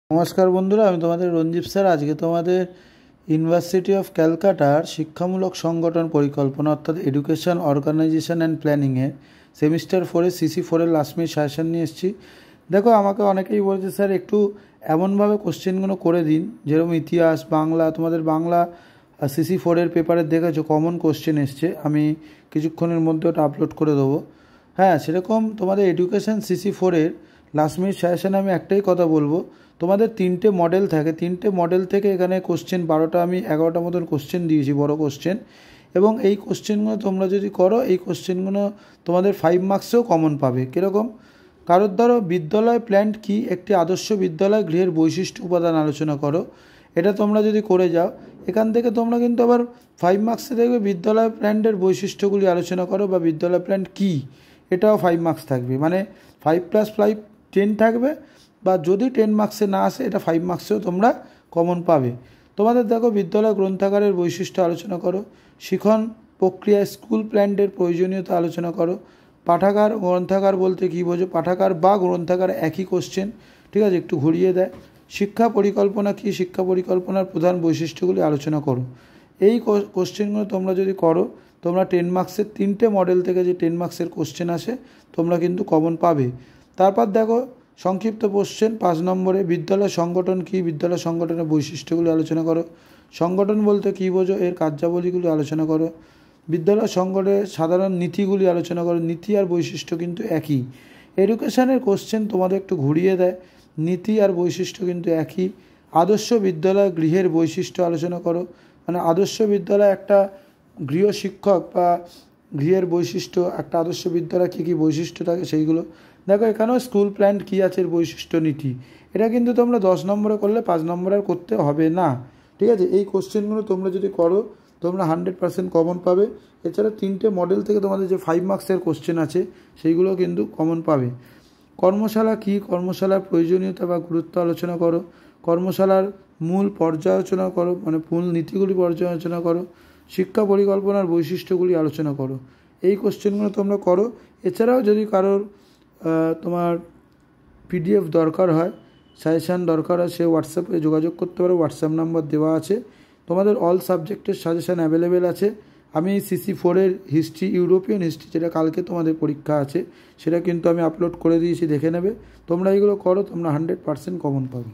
নমস্কার বন্ধুরা, আমি তোমাদের রঞ্জিত স্যার। আজকে তোমাদের ইউনিভার্সিটি অফ ক্যালকাটার শিক্ষামূলক সংগঠন পরিকল্পনা অর্থাৎ এডুকেশন অর্গানাইজেশন অ্যান্ড প্ল্যানিংয়ের সেমিস্টার 4-এর CC 4-এর লাস্ট মিনিট সাজেশন নিয়ে এসেছি। দেখো, আমাকে অনেকেই বলছে স্যার একটু এমনভাবে কোশ্চেনগুলো করে দিন যেরকম ইতিহাস, বাংলা। তোমাদের বাংলা CC 4-এর পেপারে দেখেছো কমন কোশ্চেন এসছে, আমি কিছুক্ষণের মধ্যে ওটা আপলোড করে দেবো। হ্যাঁ, সেরকম তোমাদের এডুকেশন CC 4-এর লাস্ট মিনিট সাজেশনে আমি একটাই কথা বলবো, তোমাদের 3টে মডেল থাকে। 3টে মডেল থেকে এখানে কোশ্চেন 12টা, আমি 11টা মতন কোশ্চেন দিয়েছি, বড় কোশ্চেন। এবং এই কোশ্চেনগুলো তোমরা যদি করো, এই কোশ্চেনগুলো তোমাদের 5 মার্কসেও কমন পাবে। কীরকম? কারোর ধরো বিদ্যালয় প্ল্যান্ট কি, একটি আদর্শ বিদ্যালয় গৃহের বৈশিষ্ট্য উপাদান আলোচনা করো। এটা তোমরা যদি করে যাও, এখান থেকে তোমরা কিন্তু আবার 5 মার্কসে দেখবে বিদ্যালয় প্ল্যান্টের বৈশিষ্ট্যগুলি আলোচনা করো বা বিদ্যালয় প্ল্যান্ট কী, এটাও 5 মার্কস থাকবে। মানে 5+5 10 থাকবে, বা যদি 10 মার্কসে না আসে এটা 5 মার্কসেও তোমরা কমন পাবে। তোমাদের দেখো, বিদ্যালয় গ্রন্থাগারের বৈশিষ্ট্য আলোচনা করো, শিখন প্রক্রিয়া স্কুল প্ল্যান্টের প্রয়োজনীয়তা আলোচনা করো, পাঠাগার গ্রন্থাগার বলতে কী বোঝো, পাঠাগার বা গ্রন্থাগার একই কোশ্চেন, ঠিক আছে, একটু ঘুরিয়ে দেয়। শিক্ষা পরিকল্পনা কী, শিক্ষা পরিকল্পনার প্রধান বৈশিষ্ট্যগুলি আলোচনা করো। এই কোশ্চেনগুলো তোমরা যদি করো, তোমরা 10 মার্কসের 3টে মডেল থেকে যে 10 মার্কসের কোশ্চেন আসে তোমরা কিন্তু কমন পাবে। তারপর দেখো, সংক্ষিপ্ত কোশ্চেন 5 নম্বরে, বিদ্যালয় সংগঠন কী, বিদ্যালয় সংগঠনের বৈশিষ্ট্যগুলি আলোচনা করো। সংগঠন বলতে কী বোঝো, এর কার্যাবলীগুলি আলোচনা করো। বিদ্যালয় সংগঠনের সাধারণ নীতিগুলি আলোচনা করো। নীতি আর বৈশিষ্ট্য কিন্তু একই। এডুকেশনের কোশ্চেন তোমাদের একটু ঘুরিয়ে দেয়, নীতি আর বৈশিষ্ট্য কিন্তু একই। আদর্শ বিদ্যালয় গৃহের বৈশিষ্ট্য আলোচনা করো। মানে আদর্শ বিদ্যালয় একটা গৃহ শিক্ষক বা গৃহের বৈশিষ্ট্য, একটা আদর্শ বিদ্যালয় কী কী বৈশিষ্ট্য থাকে সেইগুলো দেখো। এখানেও স্কুল প্ল্যান্ট কী আছে, বৈশিষ্ট্য, নীতি। এটা কিন্তু তোমরা 10 নম্বরে করলে 5 নম্বরে আর করতে হবে না, ঠিক আছে। এই কোশ্চেনগুলো তোমরা যদি করো তোমরা 100% কমন পাবে। এছাড়া 3টে মডেল থেকে তোমাদের যে 5 মার্কসের কোশ্চেন আছে সেইগুলো কিন্তু কমন পাবে। কর্মশালা কী, কর্মশালার প্রয়োজনীয়তা বা গুরুত্ব আলোচনা করো। কর্মশালার মূল পর্যালোচনা করো, মানে মূল নীতিগুলি পর্যালোচনা করো। শিক্ষা পরিকল্পনার বৈশিষ্ট্যগুলি আলোচনা করো। এই কোশ্চেনগুলো তোমরা করো। এছাড়াও যদি কারোর তোমার PDF দরকার হয়, সাজেশান দরকার হয়, সে হোয়াটসঅ্যাপে যোগাযোগ করতে পারো, হোয়াটসঅ্যাপ নাম্বার দেওয়া আছে। তোমাদের অল সাবজেক্টের সাজেশান অ্যাভেলেবেল আছে। আমি CC 4-এর হিস্ট্রি, ইউরোপিয়ান হিস্ট্রি, যেটা কালকে তোমাদের পরীক্ষা আছে, সেটা কিন্তু আমি আপলোড করে দিয়েছি, দেখে নেবে। তোমরা এইগুলো করো, তোমরা 100% কমন পাবে।